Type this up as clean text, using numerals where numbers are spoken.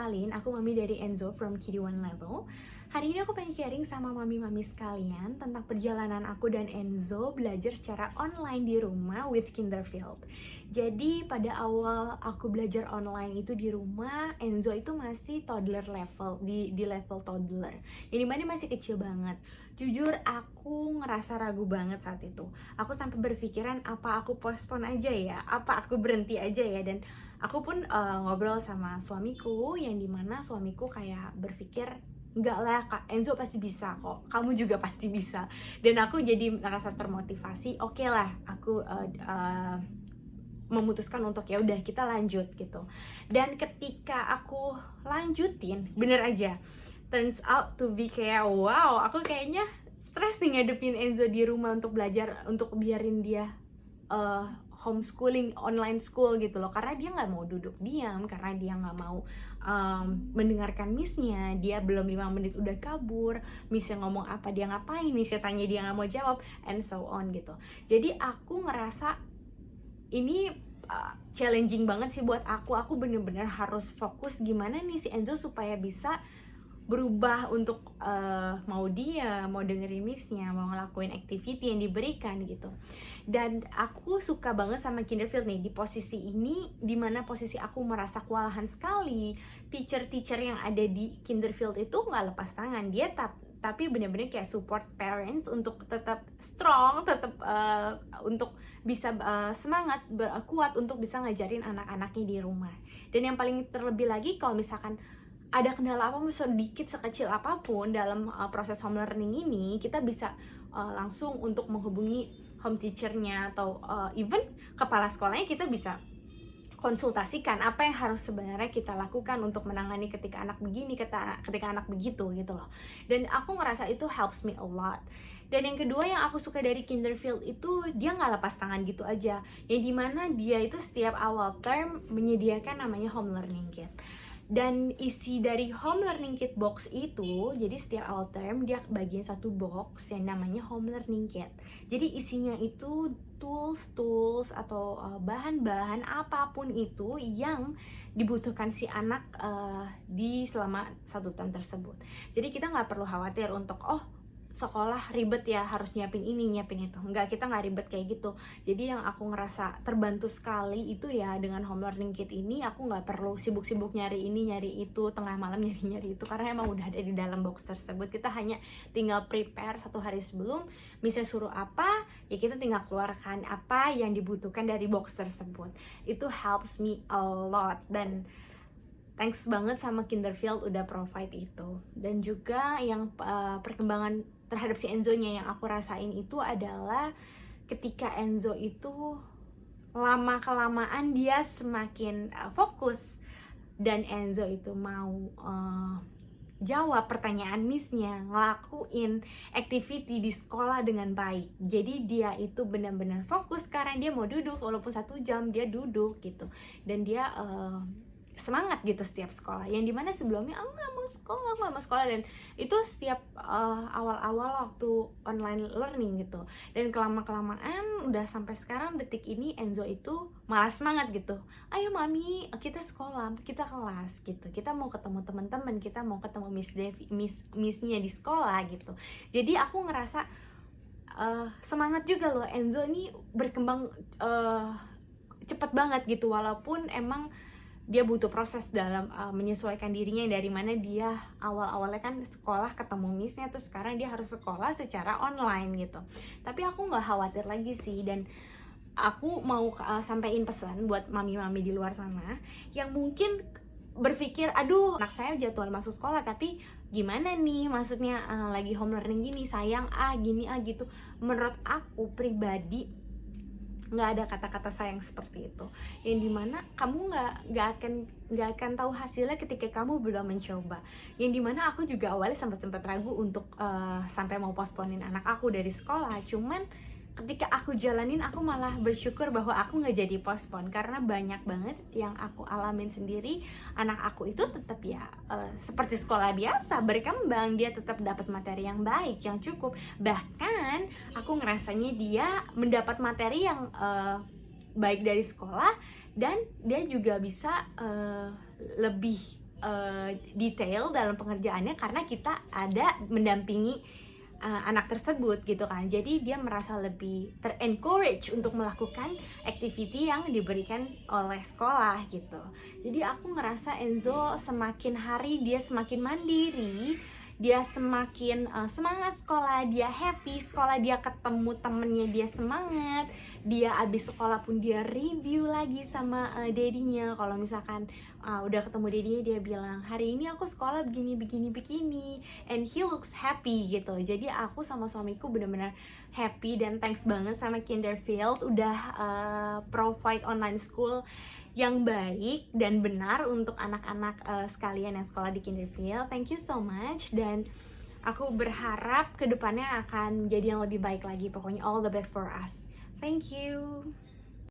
kenalin, aku mami dari Enzo from Kiddy One Level. Hari ini aku pengen sharing sama mami-mami sekalian tentang perjalanan aku dan Enzo belajar secara online di rumah with Kinderfield. Jadi pada awal aku belajar online itu di rumah, Enzo itu masih toddler level, di level toddler. Yang dimana masih kecil banget. Jujur aku ngerasa ragu banget saat itu. Aku sampai berpikiran apa aku postpone aja ya, apa aku berhenti aja ya. Dan aku pun ngobrol sama suamiku, yang dimana suamiku kayak berpikir enggak lah Kak, Enzo pasti bisa kok, kamu juga pasti bisa. Dan aku jadi merasa termotivasi, oke lah aku memutuskan untuk ya udah kita lanjut gitu. Dan ketika aku lanjutin, bener aja, turns out to be kayak wow, aku kayaknya stres nih ngadepin Enzo di rumah untuk belajar, untuk biarin dia homeschooling, online school gitu loh, karena dia nggak mau duduk diam, karena dia nggak mau mendengarkan missnya, dia belum 5 menit udah kabur, missnya ngomong apa dia ngapain, missnya tanya dia nggak mau jawab, and so on gitu. Jadi aku ngerasa ini challenging banget sih buat aku bener-bener harus fokus gimana nih si Enzo supaya bisa berubah untuk mau dia, mau dengerin missnya, mau ngelakuin activity yang diberikan gitu. Dan aku suka banget sama Kinderfield nih di posisi ini, dimana posisi aku merasa kewalahan sekali. Teacher-teacher yang ada di Kinderfield itu nggak lepas tangan, dia tapi bener-bener kayak support parents untuk tetap strong, tetap untuk bisa semangat, kuat untuk bisa ngajarin anak-anaknya di rumah. Dan yang paling terlebih lagi kalau misalkan ada kendala apa sedikit sekecil apapun dalam proses home learning ini, kita bisa langsung untuk menghubungi home teachernya atau even kepala sekolahnya. Kita bisa konsultasikan apa yang harus sebenarnya kita lakukan untuk menangani ketika anak begini, ketika anak begitu gitu loh. Dan aku ngerasa itu helps me a lot. Dan yang kedua yang aku suka dari Kinderfield itu, dia nggak lepas tangan gitu aja, yang dimana dia itu setiap awal term menyediakan namanya home learning kit. Dan isi dari home learning kit box itu, jadi setiap awal term dia bagian satu box yang namanya home learning kit. Jadi isinya itu tools atau bahan-bahan apapun itu yang dibutuhkan si anak di selama satu term tersebut. Jadi kita nggak perlu khawatir untuk sekolah ribet ya harus nyiapin ini nyiapin itu, enggak, kita nggak ribet kayak gitu. Jadi yang aku ngerasa terbantu sekali itu ya dengan home learning kit ini, aku nggak perlu sibuk-sibuk nyari ini nyari itu, tengah malam nyari itu, karena emang udah ada di dalam box tersebut. Kita hanya tinggal prepare satu hari sebelum, misalnya suruh apa ya kita tinggal keluarkan apa yang dibutuhkan dari box tersebut. Itu helps me a lot, dan thanks banget sama Kinderfield udah provide itu. Dan juga yang perkembangan terhadap si Enzo-nya yang aku rasain itu adalah ketika Enzo itu lama-kelamaan dia semakin fokus, dan Enzo itu mau jawab pertanyaan missnya, ngelakuin activity di sekolah dengan baik. Jadi dia itu benar-benar fokus karena dia mau duduk, walaupun 1 jam dia duduk gitu. Dan dia semangat gitu setiap sekolah, yang dimana sebelumnya aku nggak mau sekolah, dan itu setiap awal-awal waktu online learning gitu. Dan kelamaan udah sampai sekarang detik ini Enzo itu malah semangat gitu, ayo mami kita sekolah, kita kelas gitu, kita mau ketemu teman-teman, kita mau ketemu missnya di sekolah gitu. Jadi aku ngerasa semangat juga loh, Enzo ini berkembang cepet banget gitu, walaupun emang dia butuh proses dalam menyesuaikan dirinya, dari mana dia awal-awalnya kan sekolah ketemu missnya, terus sekarang dia harus sekolah secara online gitu. Tapi aku nggak khawatir lagi sih, dan aku mau sampaikan pesan buat mami-mami di luar sana yang mungkin berpikir, aduh anak saya jadwal masuk sekolah tapi gimana nih, maksudnya lagi home learning gini, sayang gini gitu. Menurut aku pribadi nggak ada kata-kata sayang seperti itu, yang dimana kamu nggak akan tahu hasilnya ketika kamu belum mencoba. Yang dimana aku juga awalnya sempat ragu untuk sampai mau postponin anak aku dari sekolah, cuman ketika aku jalanin aku malah bersyukur bahwa aku nggak jadi postpone, karena banyak banget yang aku alamin sendiri. Anak aku itu tetap ya seperti sekolah biasa, berkembang, dia tetap dapat materi yang baik, yang cukup, bahkan aku ngerasanya dia mendapat materi yang baik dari sekolah, dan dia juga bisa lebih detail dalam pengerjaannya karena kita ada mendampingi anak tersebut gitu kan. Jadi dia merasa lebih ter-encourage untuk melakukan activity yang diberikan oleh sekolah gitu. Jadi aku ngerasa Enzo semakin hari dia semakin mandiri, dia semakin semangat sekolah, dia happy sekolah, dia ketemu temennya dia semangat, dia abis sekolah pun dia review lagi sama dedinya. Kalau misalkan udah ketemu dedinya, dia bilang hari ini aku sekolah begini begini begini, and he looks happy gitu. Jadi aku sama suamiku bener-bener happy dan thanks banget sama Kinderfield udah provide online school yang baik dan benar untuk anak-anak sekalian yang sekolah di Kinderfield. Thank you so much, dan aku berharap kedepannya akan jadi yang lebih baik lagi. Pokoknya all the best for us. Thank you.